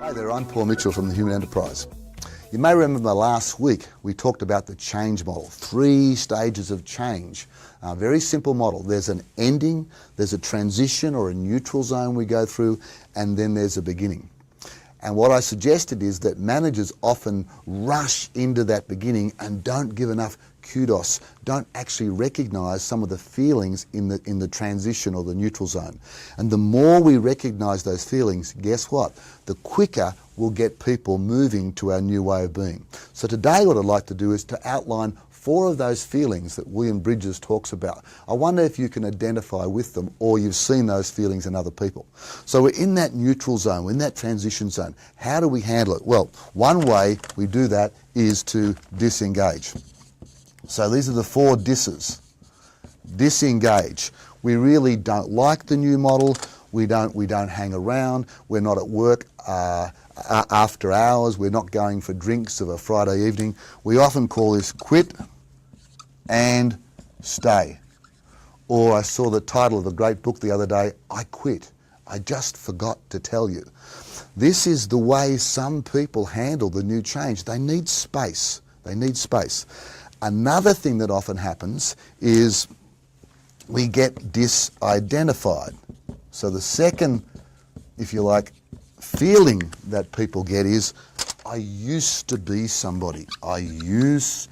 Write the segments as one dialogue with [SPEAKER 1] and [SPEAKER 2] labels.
[SPEAKER 1] Hi there, I'm Paul Mitchell from the Human Enterprise. You may remember last week we talked about the change model, 3 stages of change. A very simple model. There's an ending, there's a transition or a neutral zone we go through, and then there's a beginning. And what I suggested is that managers often rush into that beginning and don't give enough kudos, don't actually recognise some of the feelings in the transition or the neutral zone. And the more we recognise those feelings, guess what? The quicker we'll get people moving to our new way of being. So today what I'd like to do is to outline 4 of those feelings that William Bridges talks about. I wonder if you can identify with them or you've seen those feelings in other people. So we're in that neutral zone, we're in that transition zone. How do we handle it? Well, one way we do that is to disengage. So these are the 4 disses. Disengage. We really don't like the new model. We don't hang around. We're not at work after hours. We're not going for drinks of a Friday evening. We often call this quit and stay. Or I saw the title of a great book the other day, I Quit. I just forgot to tell you. This is the way some people handle the new change. They need space. They need space. Another thing that often happens is we get disidentified. So the second, if you like, feeling that people get is, I used to be somebody. I used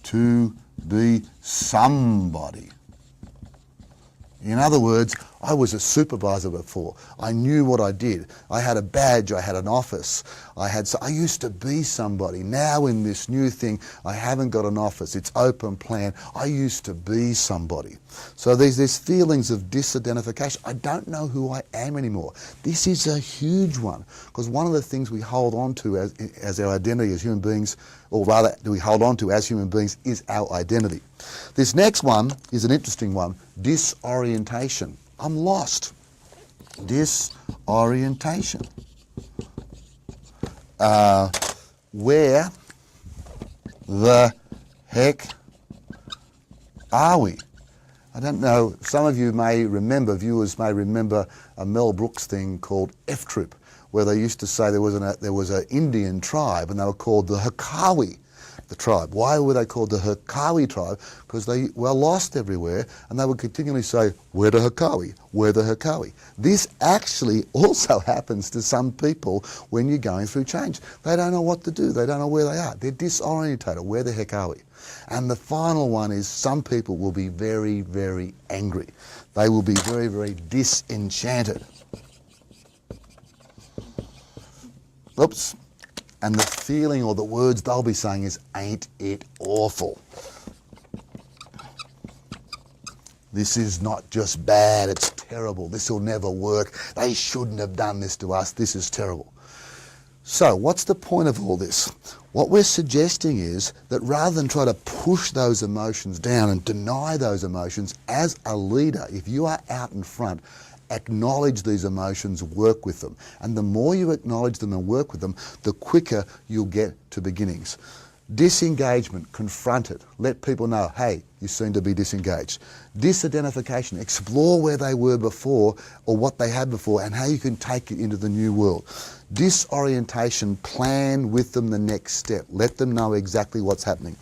[SPEAKER 1] to be somebody. In other words, I was a supervisor before. I knew what I did. I had a badge, I had an office. I used to be somebody. Now in this new thing, I haven't got an office. It's open plan. I used to be somebody. So there's feelings of disidentification. I don't know who I am anymore. This is a huge one, because one of the things we hold on to as our identity as human beings, or rather we hold on to as human beings, is our identity. This next one is an interesting one, disorientation. I'm lost. Disorientation. Where the heck are we? I don't know, some of you may remember, viewers may remember a Mel Brooks thing called F-Troop, where they used to say there was an Indian tribe and they were called the Hakawi, the tribe. Why were they called the Hakawi tribe? Because they were lost everywhere and they would continually say, we're the Hakawi, we're the Hakawi. This actually also happens to some people when you're going through change. They don't know what to do, they don't know where they are. They're disorientated, where the heck are we? And the final one is some people will be very, very angry. They will be very, very disenchanted. Oops. And the feeling or the words they'll be saying is, ain't it awful? This is not just bad, it's terrible. This will never work. They shouldn't have done this to us. This is terrible. So what's the point of all this? What we're suggesting is that rather than try to push those emotions down and deny those emotions, as a leader, if you are out in front, acknowledge these emotions, work with them. And the more you acknowledge them and work with them, the quicker you'll get to beginnings. Disengagement, confront it. Let people know, hey, you seem to be disengaged. Disidentification, explore where they were before or what they had before and how you can take it into the new world. Disorientation, plan with them the next step. Let them know exactly what's happening.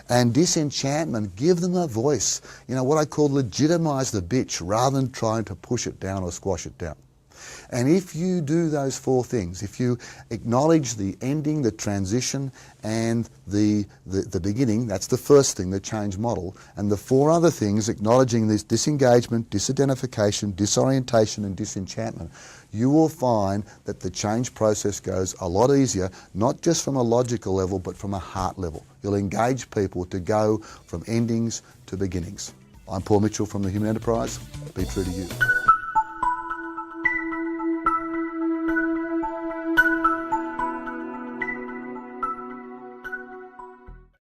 [SPEAKER 1] And disenchantment, give them a voice. You know, what I call legitimize the bitch rather than trying to push it down or squash it down. And if you do those 4 things, if you acknowledge the ending, the transition, and the beginning, that's the first thing, the change model, and the 4 other things, acknowledging this disengagement, disidentification, disorientation, and disenchantment, you will find that the change process goes a lot easier, not just from a logical level, but from a heart level. You'll engage people to go from endings to beginnings. I'm Paul Mitchell from the Human Enterprise. Be true to you.